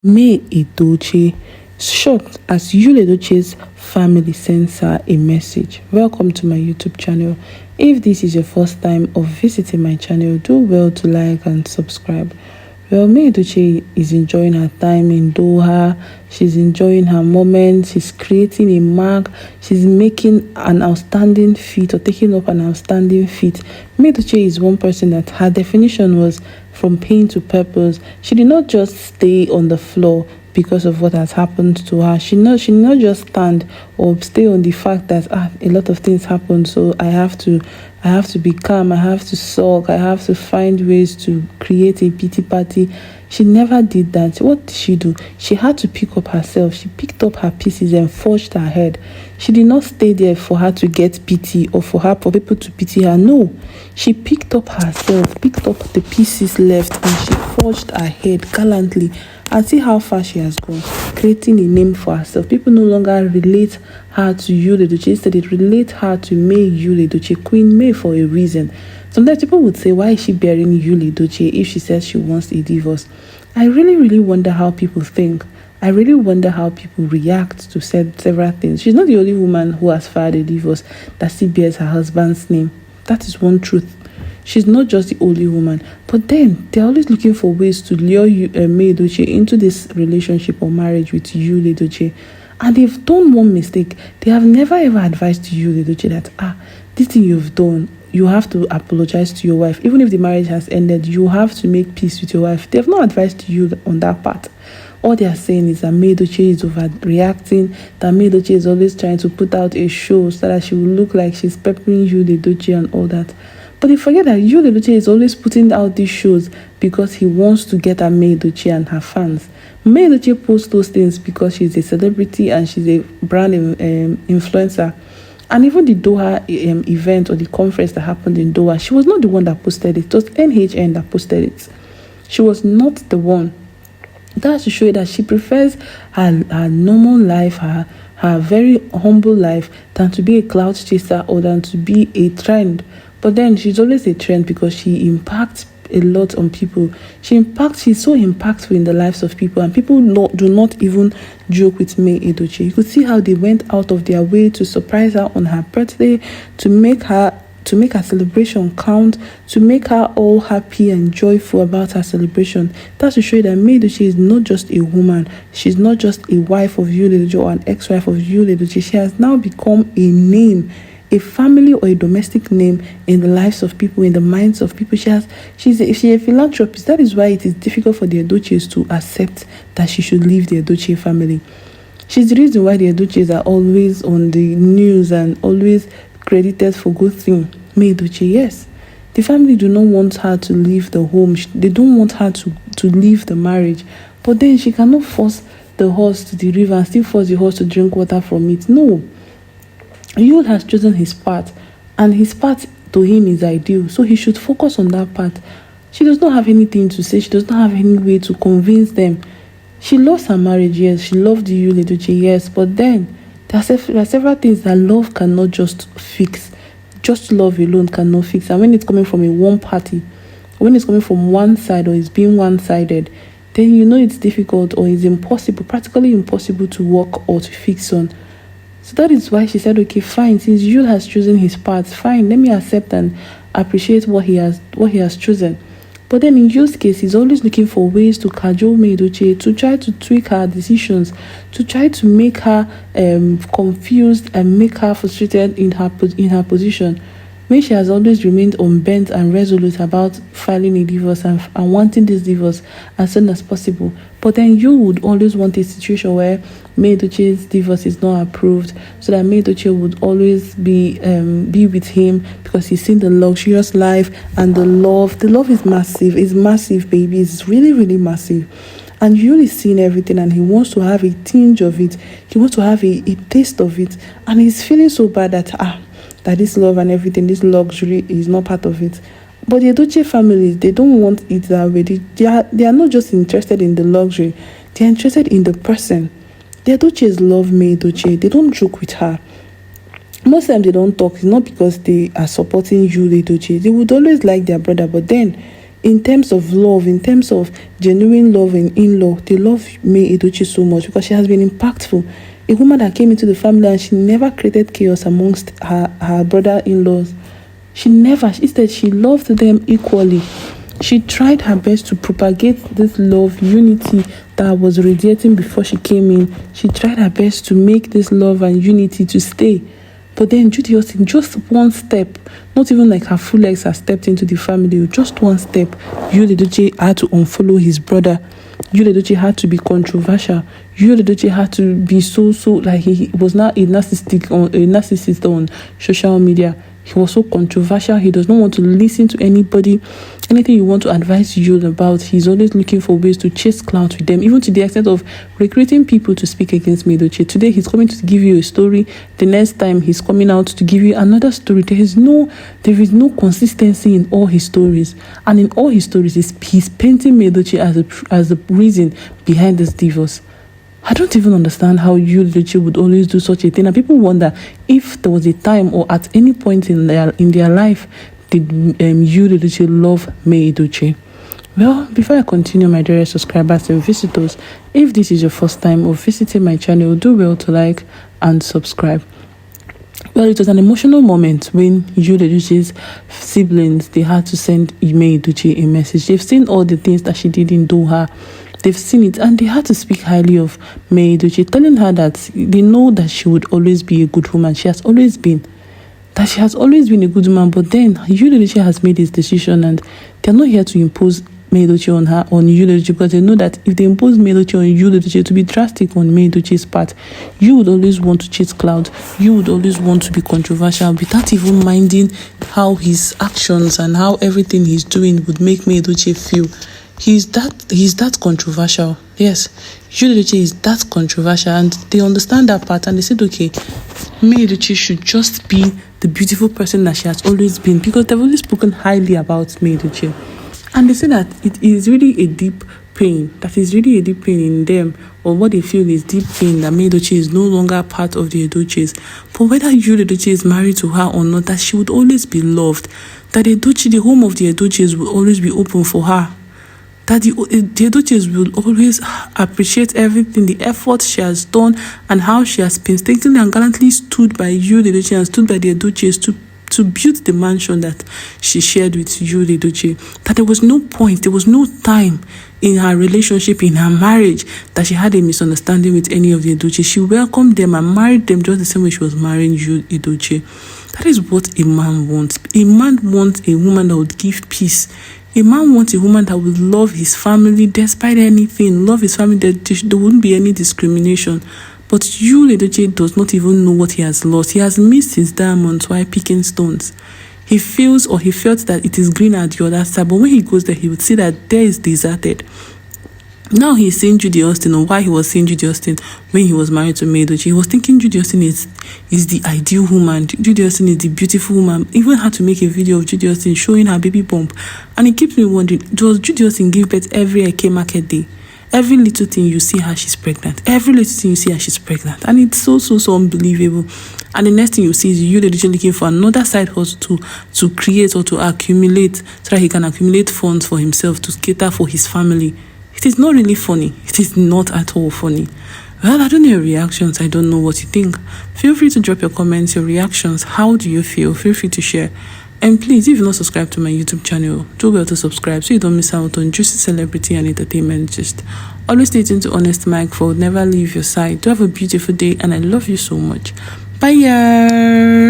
Edochie shocked as Yul Edochie's family sends her a message. Welcome to my YouTube channel. If this is your first time of visiting my channel, do well to like and subscribe. Well, Edochie is enjoying her time in Doha. She's enjoying her moment. She's creating a mark. She's making an outstanding feat or taking up an outstanding feat. Edochie is one person that her definition was from pain to purpose. She did not just stay on the floor because of what has happened to her. She did not just stand or stay on the fact that a lot of things happened, so I have to be calm, I have to sulk, I have to find ways to create a pity party. She never did that. What did she do? She had to pick up herself. She picked up her pieces and forged her head. She did not stay there for her to get pity or for people to pity her. No, she picked up herself, picked up the pieces left, and she forged her head gallantly. And see how far she has gone, creating a name for herself. People no longer relate her to Yul Edochie. Instead, they relate her to Yul Edochie, Queen May, for a reason. Sometimes people would say, why is she bearing Yul Edochie if she says she wants a divorce? I really wonder how people think. I really wonder how people react to several things. She's not the only woman who has filed a divorce that still bears her husband's name. That is one truth. She's not just the only woman, but then they're always looking for ways to lure Edochie into this relationship or marriage with Yul Edochie. And they've done one mistake. They have never ever advised Yul Edochie that this thing you've done, you have to apologize to your wife. Even if the marriage has ended, you have to make peace with your wife. They have not advised you on that part. All they are saying is that Edochie is overreacting, that Edochie is always trying to put out a show so that she will look like she's peppering Yul Edochie and all that. But they forget that Yul Edochie is always putting out these shows because he wants to get at Edochie and her fans. Edochie posts those things because she's a celebrity and she's a brand influencer. And even the Doha event or the conference that happened in Doha, she was not the one that posted it. It was NHN that posted it. She was not the one. That's to show you that she prefers her normal life, her very humble life, than to be a cloud chaser or than to be a trend. But then she's always a trend because she impacts a lot on people. She's so impactful in the lives of people, and people do not even joke with Edochie. You could see how they went out of their way to surprise her on her birthday, to make her celebration count, to make her all happy and joyful about her celebration. That's to show you that Edochie is not just a woman. She's not just a wife of Yul Edochie or an ex-wife of Yul Edochie. She has now become a name, a family or a domestic name in the lives of people, in the minds of people. She's a philanthropist. That is why it is difficult for the Edochies to accept that she should leave the Edochie family. She's the reason why the Edochies are always on the news and always credited for good things. Edochie, yes. The family do not want her to leave the home. They don't want her to leave the marriage. But then she cannot force the horse to the river and still force the horse to drink water from it. No. Yul has chosen his path, and his path to him is ideal, so he should focus on that path. She does not have anything to say. She does not have any way to convince them. She loves her marriage, yes. She loved Yul Edochie, yes. But then there are several things that love cannot just fix. Just love alone cannot fix. And when it's coming from one party, when it's coming from one side or it's being one-sided, then you know it's difficult or it's impossible, practically impossible to work or to fix on. So that is why she said, okay, fine, since Yul has chosen his path, fine, let me accept and appreciate what he has chosen. But then in Yul's case, he's always looking for ways to cajole Edochie, to try to tweak her decisions, to try to make her confused and make her frustrated in her position. When she has always remained unbent and resolute about filing a divorce and wanting this divorce as soon as possible. But then you would always want a situation where Edochie's divorce is not approved, so that Edochie would always be with him because he's seen the luxurious life and the love. The love is massive. It's massive, baby. It's really massive. And Yul is seeing everything, and he wants to have a tinge of it. He wants to have a taste of it, and he's feeling so bad that this love and everything, this luxury is not part of it. But the Edochie families, they don't want it that way. They are not just interested in the luxury. They are interested in the person. The Edochies love Edochie. They don't joke with her. Most times they don't talk. It's not because they are supporting Yul Edochie. They would always like their brother, but then in terms of love, in terms of genuine love and in-law, they love May Edochie so much because she has been impactful. A woman that came into the family and she never created chaos amongst her brother-in-laws. Instead, she loved them equally. She tried her best to propagate this love, unity that was radiating before she came in. She tried her best to make this love and unity to stay. But then Judy Austin, just one step, not even like her full legs have stepped into the family, just one step, Yul Edochie had to unfollow his brother. Yul Edochie had to be controversial. Yul Edochie had to be so like he was not a narcissist on social media. He was so controversial. He does not want to listen to anybody. Anything you want to advise Yul about, he's always looking for ways to chase clout with them, even to the extent of recruiting people to speak against May Edochie. Today, he's coming to give you a story. The next time, he's coming out to give you another story. There is no consistency in all his stories. And in all his stories, he's painting May Edochie as the reason behind this divorce. I don't even understand how Yul Edochie would always do such a thing. And people wonder if there was a time or at any point in their life did Yul Edochie love May Edochie. Well, before I continue, my dear subscribers and visitors, if this is your first time of visiting my channel, do well to like and subscribe. Well, it was an emotional moment when Yul Edochie's siblings, they had to send May Edochie a message. They've seen all the things that she did in Doha. They've seen it and they had to speak highly of May Edochie, telling her that they know that she would always be a good woman. She has always been a good woman, but then Yul Edochie has made his decision and they're not here to impose May Edochie on Yul Edochie, because they know that if they impose May Edochie on Yul Edochie, to be drastic on May Edochie's part, you would always want to chase clout. You would always want to be controversial without even minding how his actions and how everything he's doing would make May Edochie feel. He's that controversial. Yes, Yul Edochie is that controversial, and they understand that part, and they said, okay, May Edochie should just be the beautiful person that she has always been, because they've always spoken highly about May Edochie. And they say that it is really a deep pain, in them, or what they feel is deep pain that May Edochie is no longer part of the Edochies. But whether Yul Edochie is married to her or not, that she would always be loved, that the home of the Edochies will always be open for her, that the Edochies will always appreciate everything, the effort she has done, and how she has painstakingly and gallantly stood by Yul Edochie and stood by the Edochies to build the mansion that she shared with Yul Edochie. That there was no time in her relationship, in her marriage, that she had a misunderstanding with any of the Edochies. She welcomed them and married them just the same way she was marrying Yul Edochie. That is what a man wants. A man wants a woman that would give peace. A man wants a woman that will love his family despite anything, love his family, that there wouldn't be any discrimination. But Yul Edochie does not even know what he has lost. He has missed his diamonds while picking stones. He felt that it is green at the other side, but when he goes there, he would see that there is deserted. Now he's seeing Judy Austin, or why he was seeing Judy Austin when he was married to May Edochie. He was thinking Judy Austin is the ideal woman. Judy Austin is the beautiful woman. Even had to make a video of Judy Austin showing her baby bump. And it keeps me wondering, does Judy Austin give birth every Eke market day? Every little thing you see her, she's pregnant. Every little thing you see her, she's pregnant. And it's so unbelievable. And the next thing you see is Yul Edochie looking for another side hustle to create or to accumulate, so that he can accumulate funds for himself to cater for his family. It is not really funny. It is not at all funny. Well, I don't know your reactions. I don't know what you think. Feel free to drop your comments, your reactions. How do you feel? Feel free to share. And please, if you're not subscribed to my YouTube channel, do well to subscribe so you don't miss out on juicy celebrity and entertainment gist. Always stay tuned to Honest Mike, for never leave your side. Do have a beautiful day, and I love you so much. Bye.